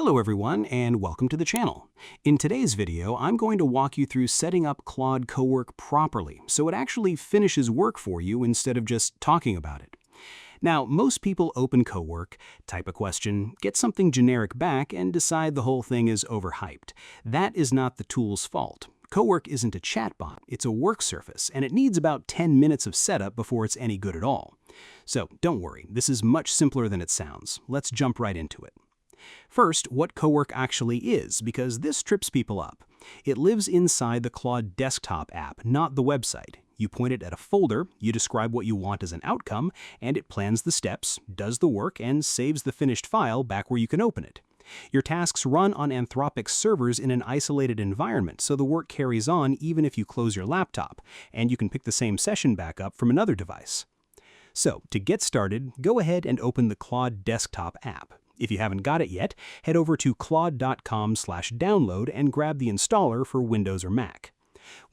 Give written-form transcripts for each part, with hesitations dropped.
Hello everyone and welcome to the channel. In today's video, I'm going to walk you through setting up Claude Cowork properly so it actually finishes work for you instead of just talking about it. Now, most people open Cowork, type a question, get something generic back, and decide the whole thing is overhyped. That is not the tool's fault. Cowork isn't a chatbot, it's a work surface, and it needs about 10 minutes of setup before it's any good at all. So don't worry, this is much simpler than it sounds. Let's jump right into it. First, what Cowork actually is, because this trips people up. It lives inside the Claude desktop app, not the website. You point it at a folder, you describe what you want as an outcome, and it plans the steps, does the work, and saves the finished file back where you can open it. Your tasks run on Anthropic's servers in an isolated environment, so the work carries on even if you close your laptop, and you can pick the same session back up from another device. So, to get started, go ahead and open the Claude desktop app. If you haven't got it yet, head over to claude.com/download and grab the installer for Windows or Mac.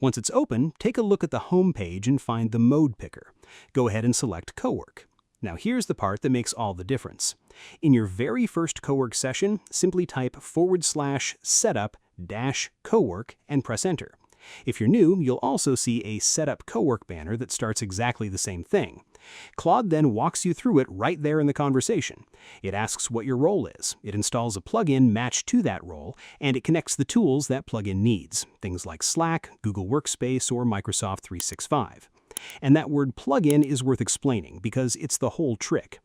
Once it's open, take a look at the home page and find the mode picker. Go ahead and select Cowork. Now here's the part that makes all the difference. In your very first Cowork session, simply type /setup-cowork and press enter. If you're new, you'll also see a Setup Cowork banner that starts exactly the same thing. Claude then walks you through it right there in the conversation. It asks what your role is, it installs a plugin matched to that role, and it connects the tools that plugin needs, things like Slack, Google Workspace, or Microsoft 365. And that word plugin is worth explaining because it's the whole trick.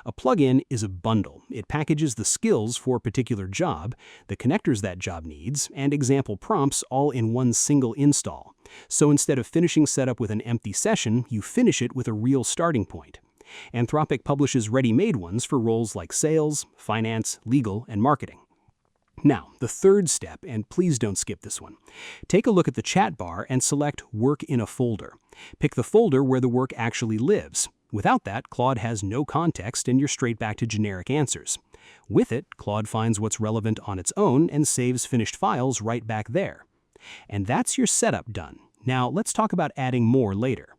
A plugin is a bundle. It packages the skills for a particular job, the connectors that job needs, and example prompts all in one single install. So instead of finishing setup with an empty session, you finish it with a real starting point. Anthropic publishes ready-made ones for roles like sales, finance, legal, and marketing. Now, the third step, and please don't skip this one. Take a look at the chat bar and select Work in a Folder. Pick the folder where the work actually lives. Without that, Claude has no context and you're straight back to generic answers. With it, Claude finds what's relevant on its own and saves finished files right back there. And that's your setup done. Now, let's talk about adding more later.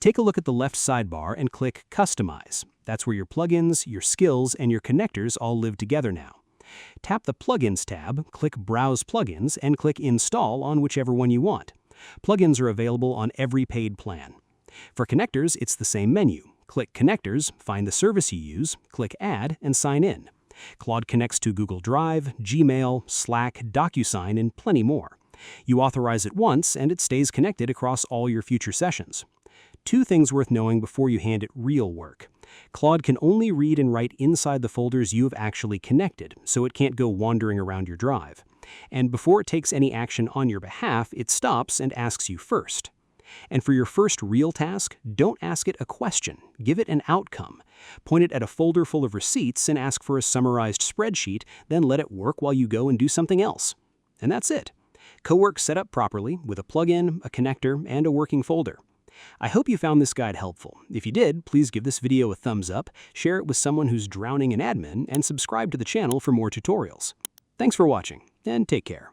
Take a look at the left sidebar and click Customize. That's where your plugins, your skills, and your connectors all live together now. Tap the Plugins tab, click Browse Plugins, and click Install on whichever one you want. Plugins are available on every paid plan. For connectors, it's the same menu. Click Connectors, find the service you use, click Add, and sign in. Claude connects to Google Drive, Gmail, Slack, DocuSign, and plenty more. You authorize it once, and it stays connected across all your future sessions. Two things worth knowing before you hand it real work. Claude can only read and write inside the folders you have actually connected, so it can't go wandering around your drive. And before it takes any action on your behalf, it stops and asks you first. And for your first real task, don't ask it a question, give it an outcome. Point it at a folder full of receipts and ask for a summarized spreadsheet, then let it work while you go and do something else. And that's it. Cowork set up properly with a plugin, a connector, and a working folder. I hope you found this guide helpful. If you did, please give this video a thumbs up, share it with someone who's drowning in admin, and subscribe to the channel for more tutorials. Thanks for watching, and take care.